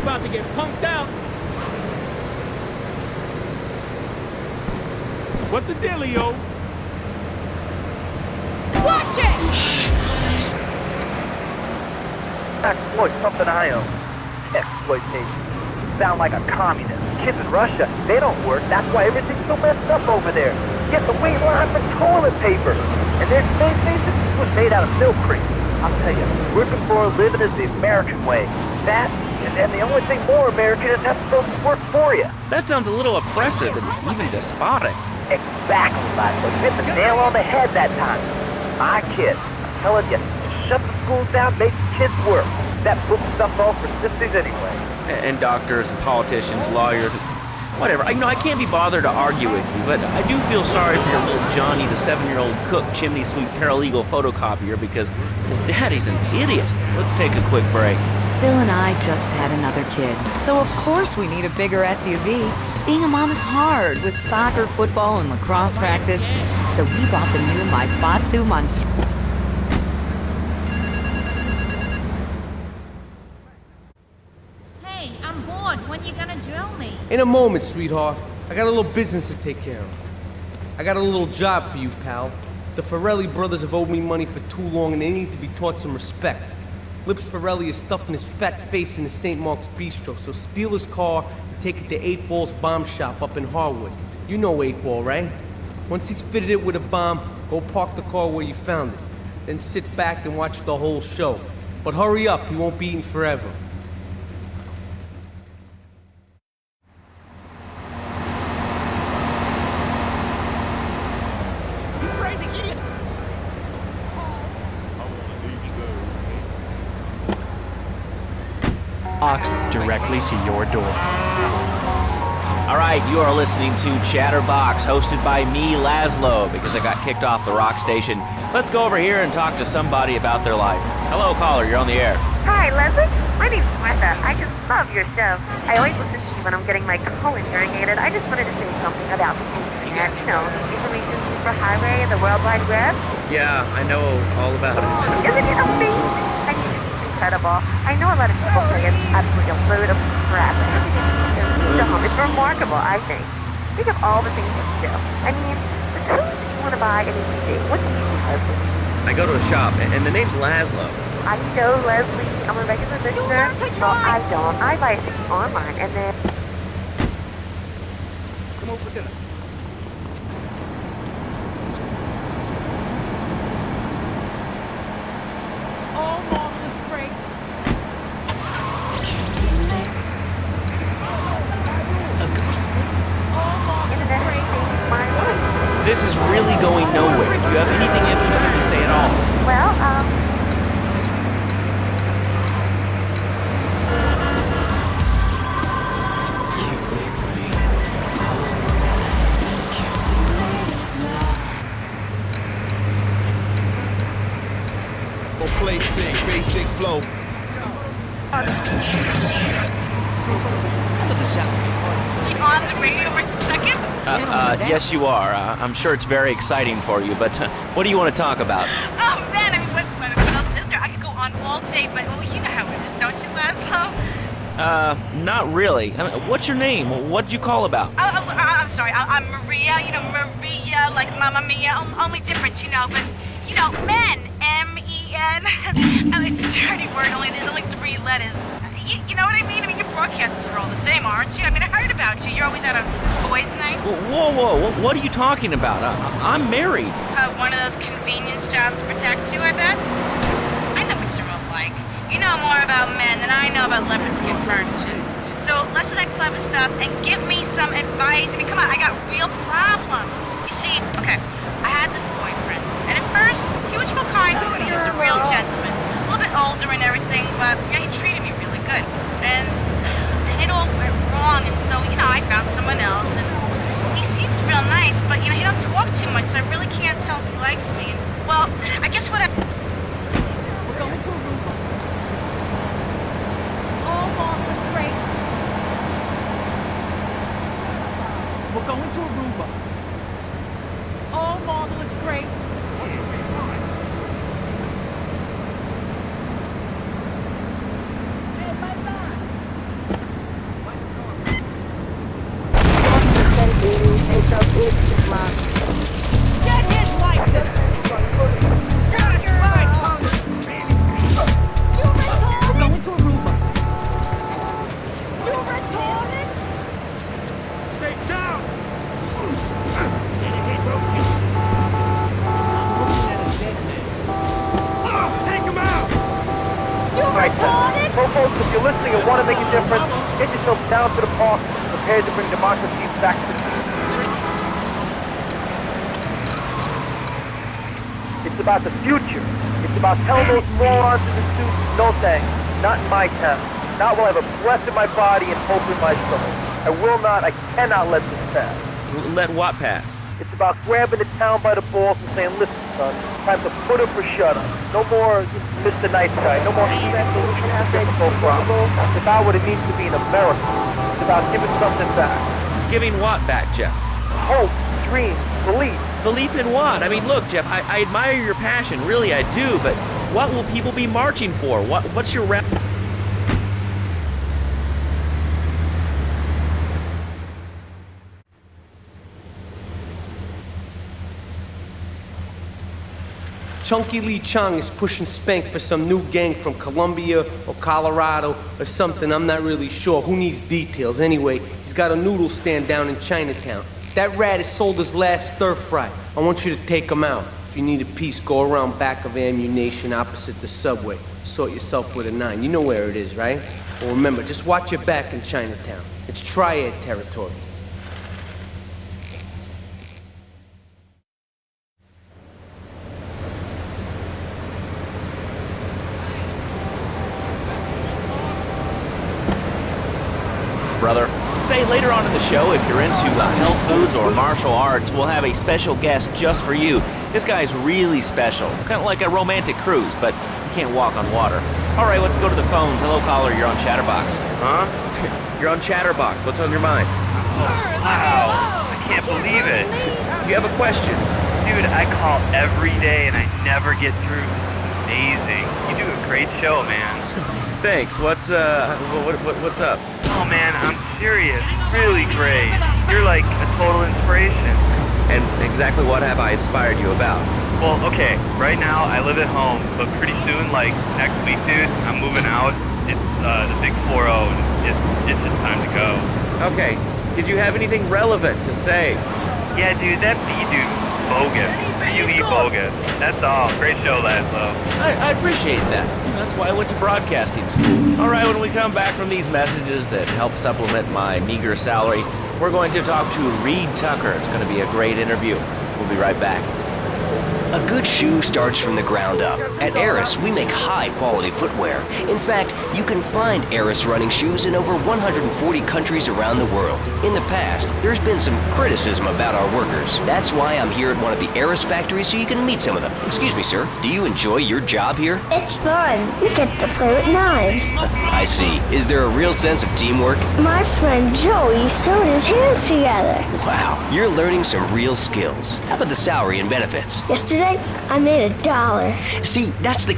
About to get punked out. What the dealio? Watch it! Exploit something I own. Exploitation. Sound like a communist. Kids in Russia, they don't work. That's why everything's so messed up over there. Get the wait line for toilet paper. And their space station was made out of milk crates. I'll tell you, working for a living is the American way. That, and the only thing more American is that's supposed to work for you. That sounds a little oppressive and even despotic. Exactly, Michael. You hit the nail on the head that time. My kid, I'm telling you, shut the schools down, make the kids work. That book stuff all for sissies anyway. And doctors and politicians, lawyers, whatever. I can't be bothered to argue with you, but I do feel sorry for your little Johnny, the 7-year-old cook, chimney sweep, paralegal photocopier, because his daddy's an idiot. Let's take a quick break. Phil and I just had another kid, so of course we need a bigger SUV. Being a mom is hard with soccer, football, and lacrosse practice, so we bought the new Maibatsu Monster. Hey, I'm bored. When you gonna drill me? In a moment, sweetheart. I got a little business to take care of. I got a little job for you, pal. The Farelli brothers have owed me money for too long and they need to be taught some respect. Lips Farelli is stuffing his fat face in the St. Mark's Bistro, so steal his car and take it to 8 Ball's bomb shop up in Harwood. You know 8 Ball, right? Once he's fitted it with a bomb, go park the car where you found it. Then sit back and watch the whole show. But hurry up, he won't be eating forever. Box directly to your door. All right, you are listening to Chatterbox, hosted by me, Laszlo, because I got kicked off the rock station. Let's go over here and talk to somebody about their life. Hello, caller, you're on the air. Hi, Leslie. My name's Martha. I just love your show. I always listen to you when I'm getting my colon irrigated. I just wanted to say something about the internet. You know, the information superhighway and the World Wide Web. Yeah, I know all about it. Isn't it amazing? I mean, it's incredible. I know a lot of people say it's absolutely a load of crap. Everything you do, it's remarkable, I think. Think of all the things you can do. I mean, the clothes that you want to buy in a day. What do you do, Leslie? I go to a shop, and the name's Laszlo. I know, Leslie. I'm a regular listener. Well, I don't. I buy things online, and then... Come over for dinner. All marvelous great. This is really going nowhere. Do you have anything interesting to say at all? Well, Play, sing, basic flow. On the radio for a second? Yes, you are. I'm sure it's very exciting for you, but what do you want to talk about? Oh man, I mean, what else is there? I could go on all day, but well, you know how it is, don't you, Laszlo? Not really. What's your name? What'd you call about? I'm sorry, I'm Maria, you know, Maria, like Mamma Mia, only different, you know, but, you know, men, M-E-N. Oh, it's a dirty word, there's only 3 letters. You know what I mean? I mean, your broadcasters are all the same, aren't you? I mean, I heard about you. You're always out on boys' nights. Whoa, what are you talking about? I'm married. One of those convenience jobs to protect you, I bet? I know what you're all like. You know more about men than I know about leopard skin furniture. So less of that clever stuff and give me some advice. I mean, come on, I got real problems. You see, okay, I had this boyfriend, and at first, he was real kind to me. He was a real gentleman. A little bit older and everything, but yeah, he treated me really good. And then it all went wrong, and so, you know, I found someone else, and he seems real nice, but, you know, he don't talk too much, so I really can't tell if he likes me. And, well, I guess what I... We're going to Aruba. All marvelous great. We're going to Aruba. All marvelous great. Get his license! Got it right! You retarded! We're going to Aruba. You retarded? Stay down! Take him out! You Right, retarded? so folks, if you're listening and want to make a difference, get yourself down to the park, prepared to bring democracy back to the streets. It's about the future. It's about telling those morons in the suits, no thanks, not in my town. Not while I have a breath in my body and hope in my soul. I will not, I cannot let this pass. Let what pass? It's about grabbing the town by the balls and saying, listen, son, time to put up or shut up. No more Mr. Nice Guy, no more difficult problems. It's about what it means to be an American. It's about giving something back. Giving what back, Jeff? Hope, dreams, belief. Belief in what? I mean, look, Jeff, I admire your passion, really I do, but what will people be marching for? What's your rap? Chunky Lee Chong is pushing Spank for some new gang from Colombia or Colorado or something, I'm not really sure. Who needs details? Anyway, he's got a noodle stand down in Chinatown. That rat has sold his last stir fry. I want you to take him out. If you need a piece, go around back of Ammunition opposite the subway. Sort yourself with a 9. You know where it is, right? Well, remember, just watch your back in Chinatown. It's triad territory. Brother. Say later on in the show, if you're into health foods or martial arts, we'll have a special guest just for you. This guy's really special, kind of like a romantic cruise, but you can't walk on water. All right, let's go to the phones. Hello, caller, you're on Chatterbox. Huh? You're on Chatterbox. What's on your mind? Wow, I can't believe it. You have a question? Dude, I call every day and I never get through. Amazing. You do a great show, man. Thanks. What's up? Oh man, I'm serious. Really great. You're like a total inspiration. And exactly what have I inspired you about? Well, okay, right now I live at home, but pretty soon, like next week, dude, I'm moving out. It's the big 4-0, and it's just time to go. Okay, did you have anything relevant to say? Yeah, dude, that dude, bogus. Really bogus. That's all. Great show, Laszlo. I appreciate that. That's why I went to broadcasting school. All right, when we come back from these messages that help supplement my meager salary, we're going to talk to Reed Tucker. It's going to be a great interview. We'll be right back. A good shoe starts from the ground up. At Eris, we make high-quality footwear. In fact, you can find Eris running shoes in over 140 countries around the world. In the past, there's been some criticism about our workers. That's why I'm here at one of the Eris factories so you can meet some of them. Excuse me, sir. Do you enjoy your job here? It's fun. We get to play with knives. I see. Is there a real sense of teamwork? My friend Joey sewed his hands together. Wow, you're learning some real skills. How about the salary and benefits? Yesterday, I made $1. See, that's the...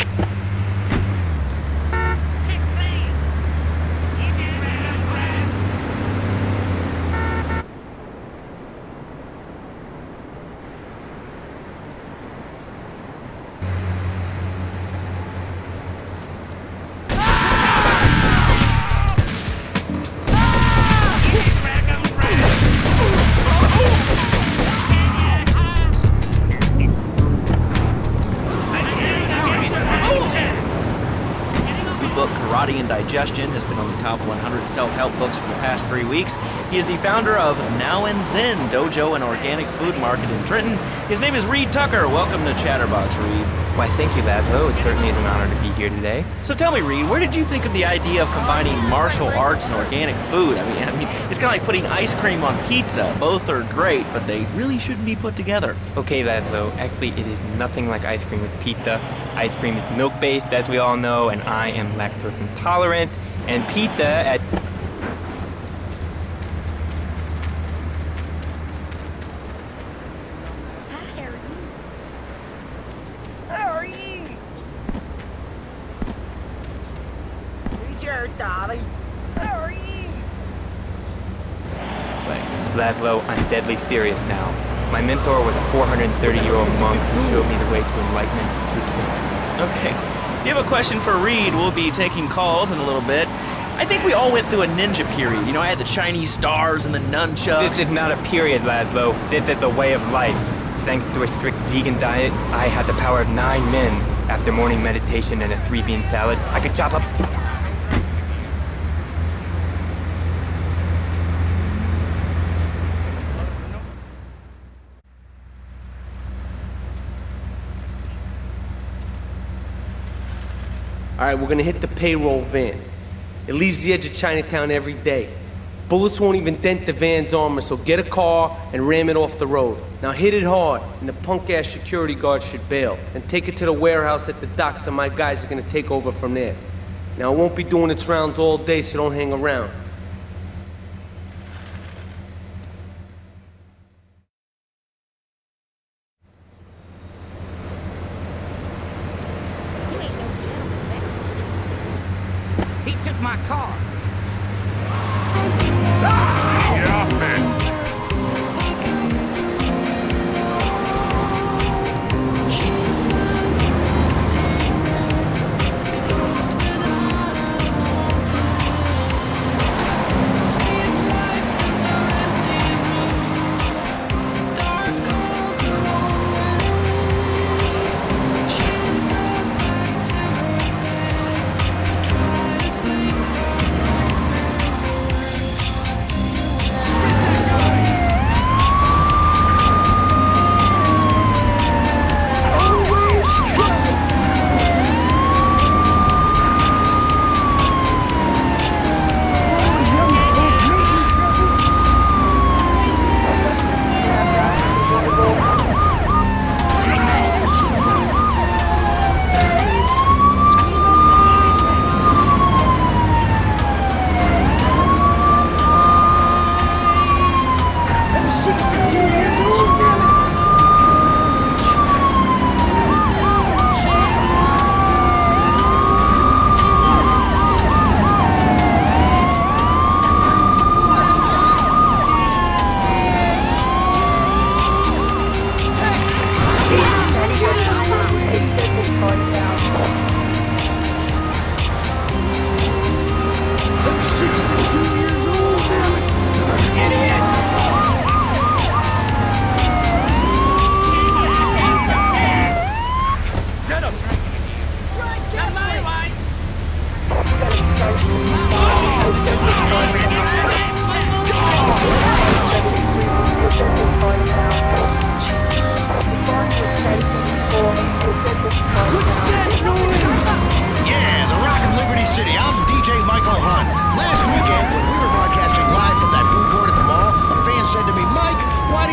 Karate and Digestion has been on the top 100 self-help books for the past 3 weeks. He is the founder of Now and Zen Dojo and Organic Food Market in Trenton. His name is Reed Tucker. Welcome to Chatterbox, Reed. Why, thank you, Laszlo. It certainly is an honor to be here today. So tell me, Reed, where did you think of the idea of combining martial arts and organic food? I mean, it's kind of like putting ice cream on pizza. Both are great, but they really shouldn't be put together. Okay, Laszlo. Actually, it is nothing like ice cream with pizza. Ice cream is milk-based, as we all know, and I am lactose intolerant. And pizza at... How are you? Who's your darling? How are you? Laszlo, I'm deadly serious now. My mentor was a 430-year-old monk who showed me the way to enlightenment. Okay. If you have a question for Reed, we'll be taking calls in a little bit. I think we all went through a ninja period. You know, I had the Chinese stars and the nunchucks. This is not a period, Laszlo. This is a way of life. Thanks to a strict vegan diet, I had the power of 9 men. After morning meditation and a 3-bean salad, I could chop up... All right, we're gonna hit the payroll van. It leaves the edge of Chinatown every day. Bullets won't even dent the van's armor, so get a car and ram it off the road. Now hit it hard, and the punk-ass security guard should bail. And take it to the warehouse at the docks, and my guys are gonna take over from there. Now, it won't be doing its rounds all day, so don't hang around. He took my car. Get off me!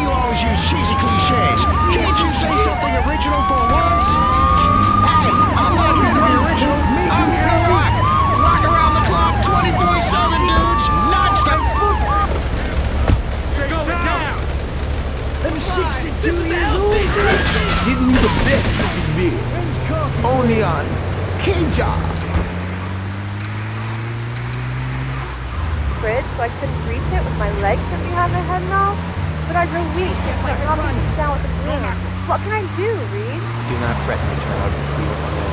you always use cheesy cliches? Can't you say something original for once? Hey, I'm not here to be original. I'm here to rock. Rock around the clock 24/7, dudes. Non-stop. I'm 62 years old. Giving you the best of the mix. Only on K-Job. Fridge, so I couldn't reach it with my legs if you have my head and all. But I grew weak, and my mom put me down with a broom. What can I do, Reed? Do not fret, my child. We will all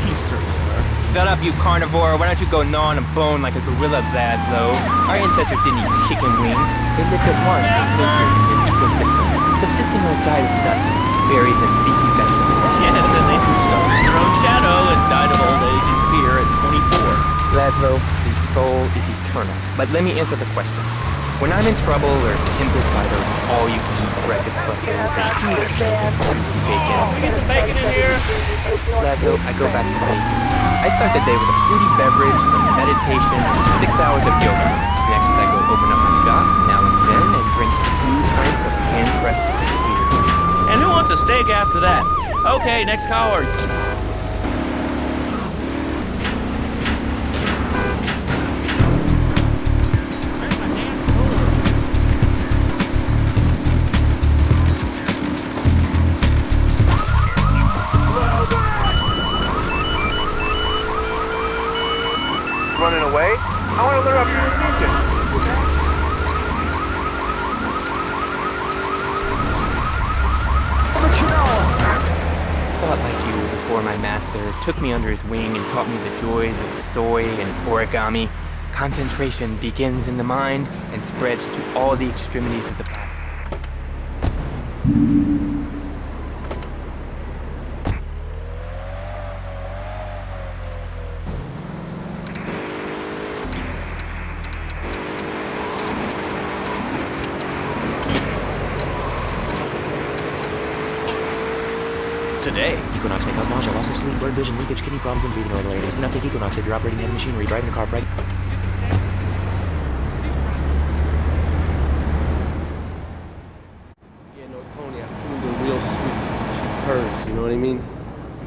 you certainly are. Shut up, you carnivore. Why don't you go gnaw on a bone like a gorilla, Laszlo? Our ancestors didn't eat chicken wings. They lived at Mars and filtered in their ecosystem, subsisting on a diet of nuts, berries, and leafy vegetables. Yes, and they discovered their own shadow and died of old age and fear at 24. Laszlo, the soul is eternal. But let me answer the question. When I'm in trouble or tempted by those all-you-can-eat breakfast buffets and greasy bacon, Get some bacon in here. Laszlo, I go back to bacon. I start the day with a fruity beverage, some meditation, and 6 hours of yoga. Next, I go open up my shop now and then and drink 2 pints of hand-pressed beer. And who wants a steak after that? Okay, next caller. Running away? I want to learn up your attention. Thought like you before my master took me under his wing and taught me the joys of soy and origami. Concentration begins in the mind and spreads to all the extremities of the body. Today, Equinox may cause nausea, loss of sleep, blurred vision, leakage, kidney problems, and breathing irregularities. Do not take Equinox if you're operating heavy machinery, driving a car, right? Yeah, no, Tony, I've tuned in real sweet. She purrs, you know what I mean?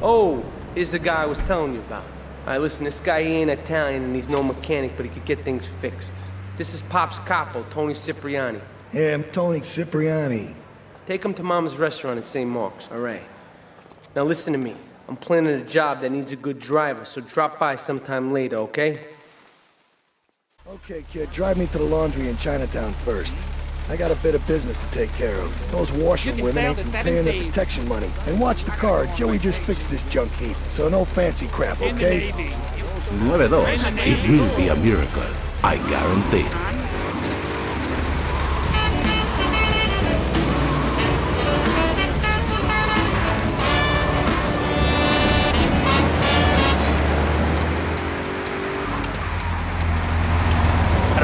Oh, here's the guy I was telling you about. All right, listen, this guy, he ain't Italian and he's no mechanic, but he could get things fixed. This is Pop's capo, Tony Cipriani. Yeah, I'm Tony Cipriani. Take him to Mama's restaurant at St. Mark's, all right? Now listen to me. I'm planning a job that needs a good driver, so drop by sometime later, okay? Okay, kid, drive me to the laundry in Chinatown first. I got a bit of business to take care of. Those washerwomen ain't been paying their protection money. And watch the car, Joey just fixed this junk heap. So no fancy crap, okay? 9-2. It will be a miracle. I guarantee.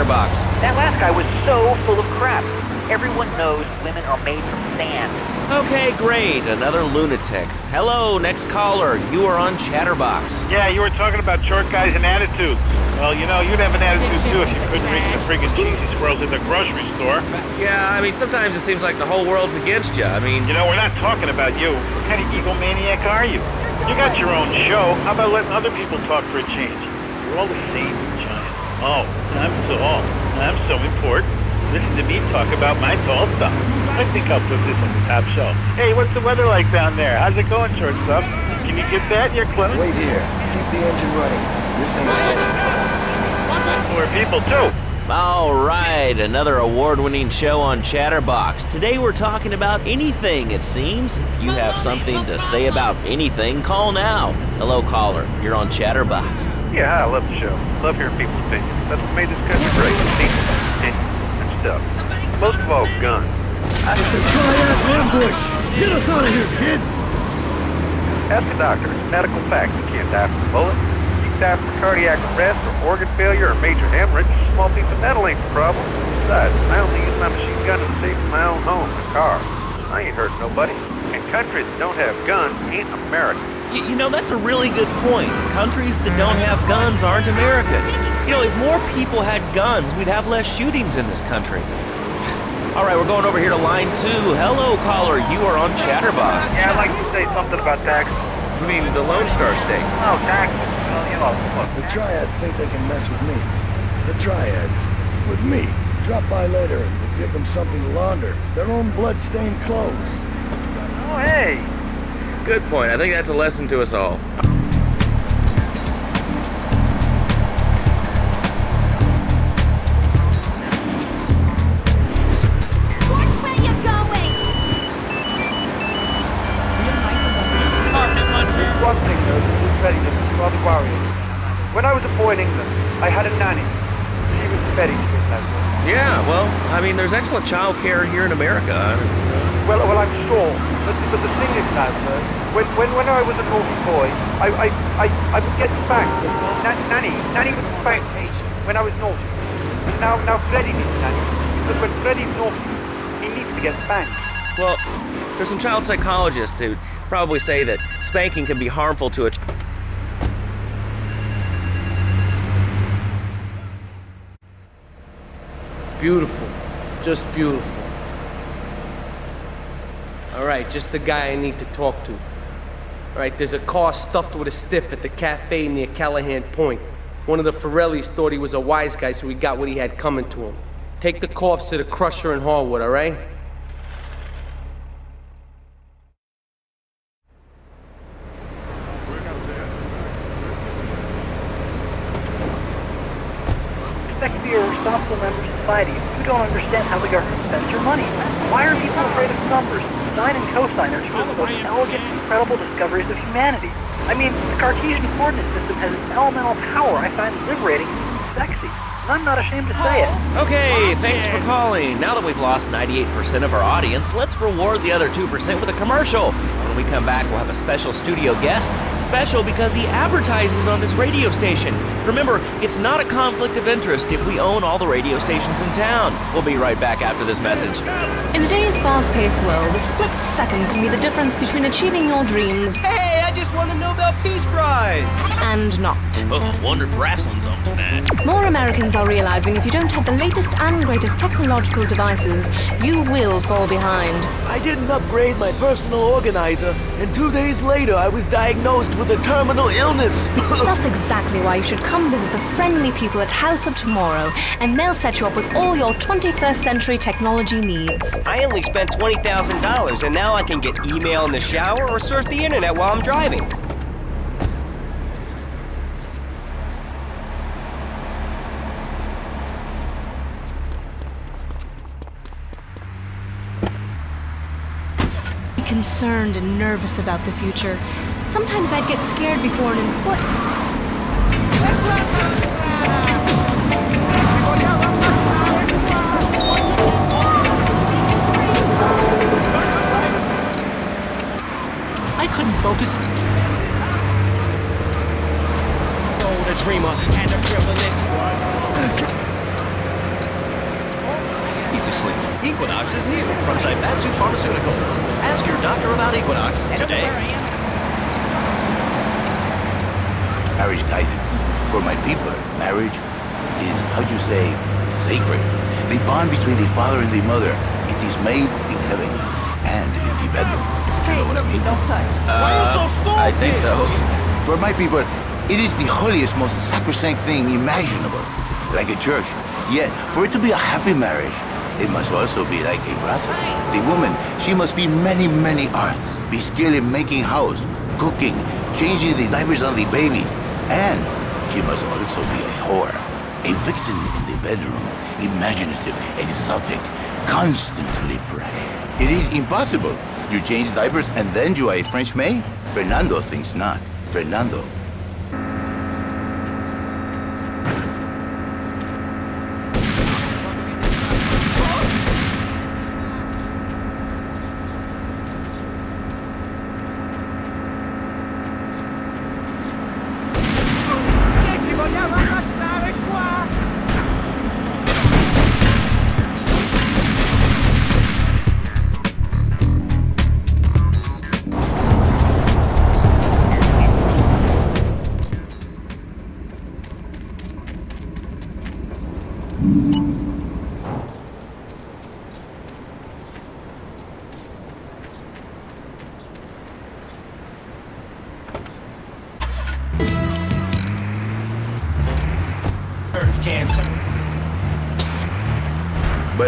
Box. That last guy was so full of crap. Everyone knows women are made from sand. Okay, great. Another lunatic. Hello, next caller. You are on Chatterbox. Yeah, you were talking about short guys and attitudes. Well, you know, you'd have an attitude too if you couldn't reach the friggin' cheesy squirrels in the grocery store. Yeah, I mean, sometimes it seems like the whole world's against you. I mean... You know, we're not talking about you. What kind of egomaniac are you? You got your own show. How about letting other people talk for a change? We're all the same, giant. Oh, I'm so important. Listen to me talk about my tall stuff. I think I'll put this on the top shelf. Hey, what's the weather like down there? How's it going, short stuff? Can you get that? You're close. Wait here. Keep the engine running. This ain't a social. We're people too. All right, another award-winning show on Chatterbox. Today we're talking about anything, it seems. If you have something to say about anything, call now. Hello, caller. You're on Chatterbox. Yeah, I love the show. Love hearing people's opinions. That's what made this country great. People, opinions, and stuff. Most of all, guns. It's a triad ambush! Get us out of here, kid! Ask a doctor. It's medical fact. You can't die from a bullet. You can die from cardiac arrest or organ failure or major hemorrhage. A small piece of metal ain't the problem. Besides, I only use my machine gun in the safe of my own home, the car. I ain't hurting nobody. And countries that don't have guns ain't America. You know, that's a really good point. Countries that don't have guns aren't America. You know, if more people had guns, we'd have less shootings in this country. All right, we're going over here to line 2. Hello, caller. You are on Chatterbox. Yeah, I'd like to say something about tax. You mean the Lone Star State? Oh, taxes. Well, you know, look. The Triads think they can mess with me. The Triads. With me. Drop by later and we'll give them something to launder. Their own blood-stained clothes. Oh, hey. Good point. I think that's a lesson to us all. One thing, though, this is very rather worrying. When I was a boy in England, I had a nanny. She was very sweet, that was. Yeah, well, I mean, there's excellent child care here in America. Well, I'm sure. But the thing is now, sir, when I was a naughty boy, I would get spanked. Nanny would spank me when I was naughty. Now Freddy needs nanny. Because when Freddy's naughty, he needs to get spanked. Well, there's some child psychologists who probably say that spanking can be harmful to a Beautiful. Just beautiful. Alright, just the guy I need to talk to. Alright, there's a car stuffed with a stiff at the cafe near Callahan Point. One of the Forellis thought he was a wise guy, so he got what he had coming to him. Take the corpse to the crusher in Harwood, alright? Expect to be a responsible member of society. You don't understand how the government spends your money. Why are people afraid of numbers? Sine and cosine are two of the most elegant, incredible discoveries of humanity. I mean, the Cartesian coordinate system has an elemental power I find liberating and sexy. And I'm not ashamed to say it. Okay, thanks for calling. Now that we've lost 98% of our audience, let's reward the other 2% with a commercial. When we come back, we'll have a special studio guest. Special because he advertises on this radio station. Remember, it's not a conflict of interest if we own all the radio stations in town. We'll be right back after this message. In today's fast-paced world, a split second can be the difference between achieving your dreams... Hey, I just won the Nobel Peace Prize! ...and not. Oh, wonder if wrestling's on tonight. More Americans are realizing if you don't have the latest and greatest technological devices, you will fall behind. I didn't upgrade my personal organizer, and 2 days later I was diagnosed with a terminal illness. That's exactly why you should come visit the friendly people at House of Tomorrow, and they'll set you up with all your 21st century technology needs. I only spent $20,000, and now I can get email in the shower or surf the internet while I'm driving. Concerned and nervous about the future. Sometimes I'd get scared before an important... I couldn't focus. Oh, the dreamer and the privilege. He's asleep. Equinox is new from Zaibatsu Pharmaceuticals. Ask your doctor about Equinox today. Marriage guidance. For my people, marriage is, how'd you say, sacred. The bond between the father and the mother. It is made in heaven and in the bedroom. If you know what I mean. I think so. For my people, it is the holiest, most sacrosanct thing imaginable. Like a church. Yet, for it to be a happy marriage, it must also be like a brothel. The woman, she must be many, many arts. Be skilled in making house, cooking, changing the diapers on the babies. And she must also be a whore. A vixen in the bedroom. Imaginative, exotic, constantly fresh. It is impossible. You change diapers and then you are a French maid? Fernando thinks not. Fernando.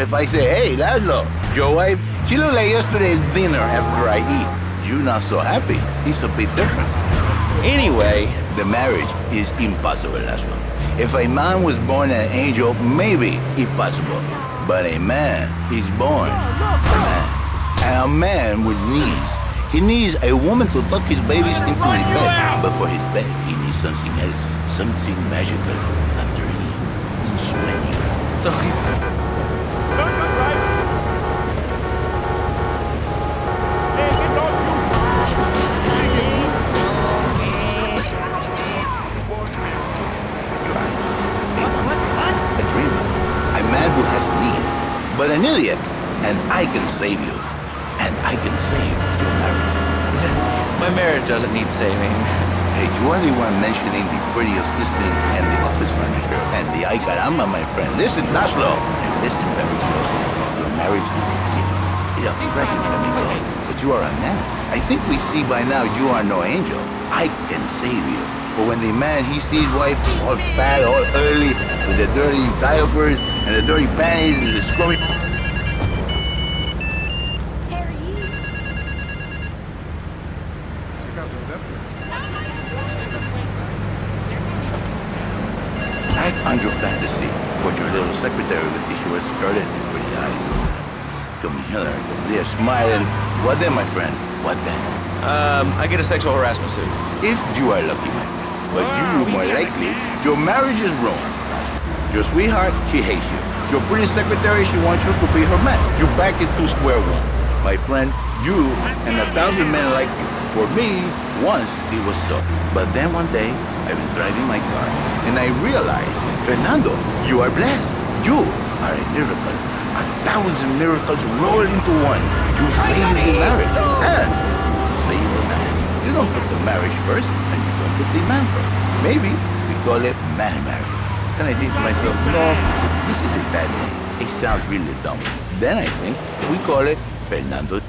if I say, hey, Laszlo, your wife, she looked like yesterday's dinner after I eat. You're not so happy. It's a bit different. Anyway, the marriage is impossible, Laszlo. If a man was born an angel, maybe impossible. But a man is born a man. And a man with needs. He needs a woman to tuck his babies into his bed. But for his bed, he needs something else. Something magical underneath. Sweaty. So... Who has needs, but an idiot, and I can save you, and I can save your marriage. My marriage doesn't need saving. Hey, you are the one mentioning the pretty assistant and the office furniture, and the ay caramba, my friend. Listen, Laszlo, and listen very closely. Your marriage is a gift. It's a present from me, but you are a man. I think we see by now you are no angel. I can save you. For when the man, he sees wife all fat, all early, with the dirty diapers, and the dirty panties, and the scrubby... Act on your fantasy for your little secretary with the short skirt and the pretty eyes. Come here, they're smiling. What then, my friend? What then? I get a sexual harassment suit. If you are lucky, my friend. But you, more likely, your marriage is ruined. Your sweetheart, she hates you. Your pretty secretary, she wants you to be her man. You're back into square one. My friend, you and 1,000 men like you. For me, once it was so. But then one day, I was driving my car, and I realized, Fernando, you are blessed. You are a miracle. 1,000 miracles roll into one. You saved the marriage. And save the man. You don't put the marriage first, and you don't put the man first. Maybe we call it man marriage. Then I think to myself, no, this is a bad name. It sounds really dumb. Then I think we call it Fernando